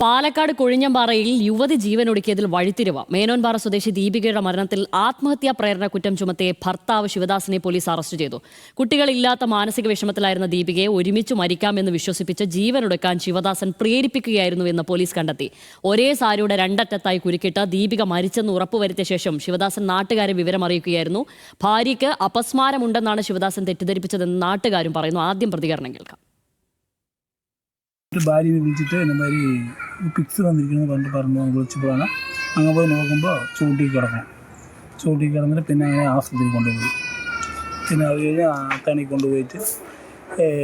പാലക്കാട് കൊഴിഞ്ഞമ്പാറയിൽ യുവതി ജീവനൊടുക്കിയതിൽ വഴിത്തിരിവ്. മേനോൻപാറ സ്വദേശി ദീപികയുടെ മരണത്തിൽ ആത്മഹത്യാ പ്രേരണ കുറ്റം ചുമത്തിയ ഭർത്താവ് ശിവദാസിനെ പോലീസ് അറസ്റ്റ് ചെയ്തു. കുട്ടികളില്ലാത്ത മാനസിക വിഷമത്തിലായിരുന്ന ദീപികയെ ഒരുമിച്ച് മരിക്കാമെന്ന് വിശ്വസിപ്പിച്ച് ജീവനൊടുക്കാൻ ശിവദാസൻ പ്രേരിപ്പിക്കുകയായിരുന്നുവെന്ന് പോലീസ് കണ്ടെത്തി. ഒരേ സാരിയുടെ രണ്ടറ്റത്തായി കുരുക്കിട്ട് ദീപിക മരിച്ചെന്ന് ഉറപ്പുവരുത്തിയ ശേഷം ശിവദാസൻ നാട്ടുകാരെ വിവരമറിയിക്കുകയായിരുന്നു. ഭാര്യയ്ക്ക് അപസ്മാരമുണ്ടെന്നാണ് ശിവദാസൻ തെറ്റിദ്ധരിപ്പിച്ചതെന്ന് നാട്ടുകാരും പറയുന്നു. ആദ്യം പ്രതികരണം കേൾക്കാം. ഭാര്യയെ വിളിച്ചിട്ട് എന്നെ മാതിരി പിക്സ് വന്നിരിക്കുന്നത് കണ്ട് പറഞ്ഞു വിളിച്ചപ്പോഴാണ് അങ്ങനെ പോയി നോക്കുമ്പോൾ ചൂട്ടി കിടന്നിട്ട് പിന്നെ അങ്ങനെ ആശുപത്രിയിൽ കൊണ്ടുപോയി. പിന്നെ അത് കഴിഞ്ഞ് ആത്താണി കൊണ്ടുപോയിട്ട്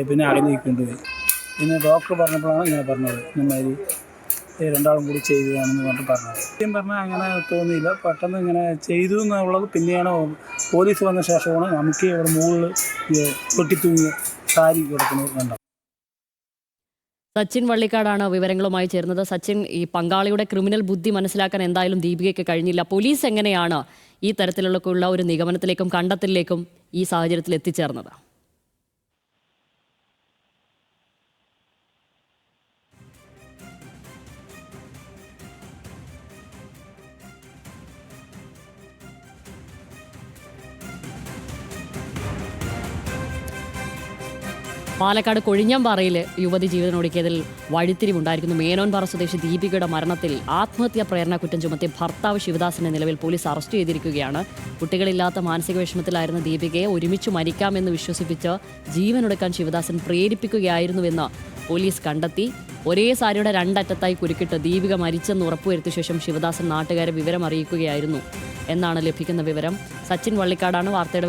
പിന്നെ അകലേക്ക് കൊണ്ടുപോയി. പിന്നെ ഡോക്ടർ പറഞ്ഞപ്പോഴാണ് ഇങ്ങനെ പറഞ്ഞത് ഇന്നമാതിരി രണ്ടാളും കൂടി ചെയ്തതാണെന്ന് പറഞ്ഞിട്ട് പറഞ്ഞത്. സത്യം പറഞ്ഞാൽ അങ്ങനെ തോന്നിയില്ല. പെട്ടെന്ന് ഇങ്ങനെ ചെയ്തു എന്നുള്ളത് പിന്നെയാണ് പോലീസ് വന്ന ശേഷമാണ് നമുക്ക് ഇവിടെ മുകളിൽ വെട്ടിത്തൂങ്ങി സാരി കിടക്കുന്നത് കണ്ടത്. സച്ചിൻ വള്ളിക്കാടാണ് വിവരങ്ങളുമായി ചേർന്നത്. സച്ചിൻ, ഈ പങ്കാളിയുടെ ക്രിമിനൽ ബുദ്ധി മനസ്സിലാക്കാൻ എന്തായാലും ദീപികയ്ക്ക് കഴിഞ്ഞില്ല. പോലീസ് എങ്ങനെയാണ് ഈ തരത്തിലുള്ള ഒരു നിഗമനത്തിലേക്കും കണ്ടെത്തലിലേക്കും ഈ സാഹചര്യത്തിൽ എത്തിച്ചേർന്നത്? പാലക്കാട് കൊഴിഞ്ഞമ്പാറയിൽ യുവതി ജീവനൊടുക്കിയതിൽ വഴിത്തിരിവുണ്ടായിരിക്കുന്നു. മേനോൻപാറ സ്വദേശി ദീപികയുടെ മരണത്തിൽ ആത്മഹത്യാ പ്രേരണ കുറ്റം ചുമത്തി ഭർത്താവ് ശിവദാസിനെ നിലവിൽ പോലീസ് അറസ്റ്റ് ചെയ്തിരിക്കുകയാണ്. കുട്ടികളില്ലാത്ത മാനസിക വിഷമത്തിലായിരുന്ന ദീപികയെ ഒരുമിച്ച് മരിക്കാമെന്ന് വിശ്വസിപ്പിച്ച് ജീവനൊടുക്കാൻ ശിവദാസൻ പ്രേരിപ്പിക്കുകയായിരുന്നുവെന്ന് പോലീസ് കണ്ടെത്തി. ഒരേ സാരിയുടെ രണ്ടറ്റത്തായി കുരുക്കിട്ട് ദീപിക മരിച്ചെന്ന് ഉറപ്പുവരുത്തിയ ശേഷം ശിവദാസൻ നാട്ടുകാരെ വിവരമറിയിക്കുകയായിരുന്നു എന്നാണ് ലഭിക്കുന്ന വിവരം. സച്ചിൻ വള്ളിക്കാടാണ് വാർത്തയുടെ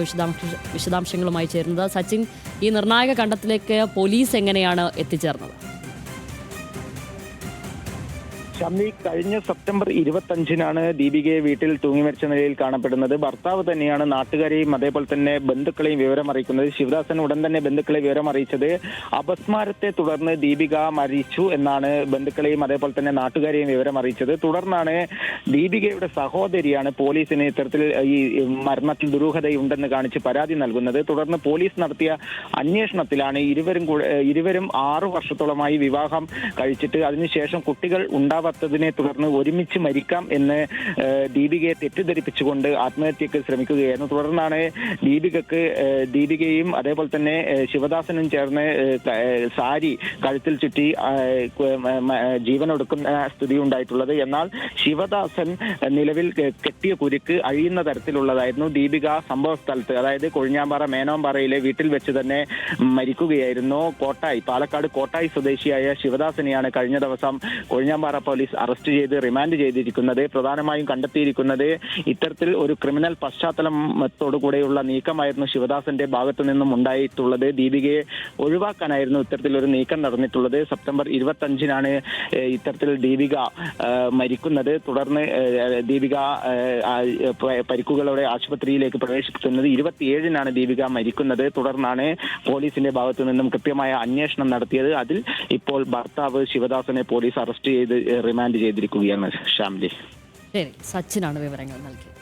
വിശദാംശങ്ങളുമായി ചേരുന്നത്. സച്ചിൻ, ഈ നിർണായക കണ്ടെത്തലിലേക്ക് പോലീസ് എങ്ങനെയാണ് എത്തിച്ചേർന്നത്? ഷമ്മി, കഴിഞ്ഞ സെപ്റ്റംബർ 25-നാണ് ദീപികയെ വീട്ടിൽ തൂങ്ങി മരിച്ച നിലയിൽ കാണപ്പെടുന്നത്. ഭർത്താവ് തന്നെയാണ് നാട്ടുകാരെയും അതേപോലെ തന്നെ ബന്ധുക്കളെയും വിവരമറിയിക്കുന്നത്. ശിവദാസൻ ഉടൻ തന്നെ ബന്ധുക്കളെ വിവരമറിയിച്ചത് അപസ്മാരത്തെ തുടർന്ന് ദീപിക മരിച്ചു എന്നാണ് ബന്ധുക്കളെയും അതേപോലെ തന്നെ നാട്ടുകാരെയും വിവരമറിയിച്ചത്. തുടർന്നാണ് ദീപികയുടെ സഹോദരിയാണ് പോലീസിന് ഇത്തരത്തിൽ ഈ മരണത്തിൽ ദുരൂഹതയുണ്ടെന്ന് കാണിച്ച് പരാതി നൽകുന്നത്. തുടർന്ന് പോലീസ് നടത്തിയ അന്വേഷണത്തിലാണ് ഇരുവരും 6 വർഷത്തോളമായി വിവാഹം കഴിച്ചിട്ട് അതിനുശേഷം കുട്ടികൾ ത്തതിനെ തുടർന്ന് ഒരുമിച്ച് മരിക്കാം എന്ന് ദീപികയെ തെറ്റിദ്ധരിപ്പിച്ചുകൊണ്ട് ആത്മഹത്യക്ക് ശ്രമിക്കുകയായിരുന്നു. തുടർന്നാണ് ദീപികയും അതേപോലെ തന്നെ ശിവദാസനും ചേർന്ന് സാരി കഴുത്തിൽ ചുറ്റി ജീവനൊടുക്കുന്ന സ്ഥിതി ഉണ്ടായിട്ടുള്ളത്. എന്നാൽ ശിവദാസൻ നിലവിൽ കെട്ടിയ കുരുക്ക് അഴിയുന്ന തരത്തിലുള്ളതായിരുന്നു. ദീപിക സംഭവ സ്ഥലത്ത്, അതായത് കൊഴിഞ്ഞാമ്പാറ മേനോൻപാറയിലെ വീട്ടിൽ വെച്ച് തന്നെ മരിക്കുകയായിരുന്നു. പാലക്കാട് കോട്ടായി സ്വദേശിയായ ശിവദാസനെയാണ് കഴിഞ്ഞ ദിവസം കൊഴിഞ്ഞാമ്പാറ പോലീസ് അറസ്റ്റ് ചെയ്ത് റിമാൻഡ് ചെയ്തിരിക്കുന്നത്. പ്രധാനമായും കണ്ടെത്തിയിരിക്കുന്നത് ഇത്തരത്തിൽ ഒരു ക്രിമിനൽ പശ്ചാത്തലത്തോടുകൂടെയുള്ള നീക്കമായിരുന്നു ശിവദാസന്റെ ഭാഗത്തു നിന്നും ഉണ്ടായിട്ടുള്ളത്. ദീപികയെ ഒഴിവാക്കാനായിരുന്നു ഇത്തരത്തിലൊരു നീക്കം നടന്നിട്ടുള്ളത്. സെപ്റ്റംബർ 25-നാണ് ഇത്തരത്തിൽ ദീപിക മരിക്കുന്നത്. തുടർന്ന് ദീപിക പരിക്കുകളോടെ ആശുപത്രിയിലേക്ക് പ്രവേശിപ്പിക്കുന്നത്. 27-നാണ് ദീപിക മരിക്കുന്നത്. തുടർന്നാണ് പോലീസിന്റെ ഭാഗത്തു നിന്നും കൃത്യമായ അന്വേഷണം നടത്തിയത്. അതിൽ ഇപ്പോൾ ഭർത്താവ് ശിവദാസനെ പോലീസ് അറസ്റ്റ് ചെയ്ത് റിമാൻഡ് ചെയ്തിരിക്കുകയാണ്. ഷാംലി, ശരി, സച്ചിനാണ് വിവരങ്ങൾ നൽകിയത്.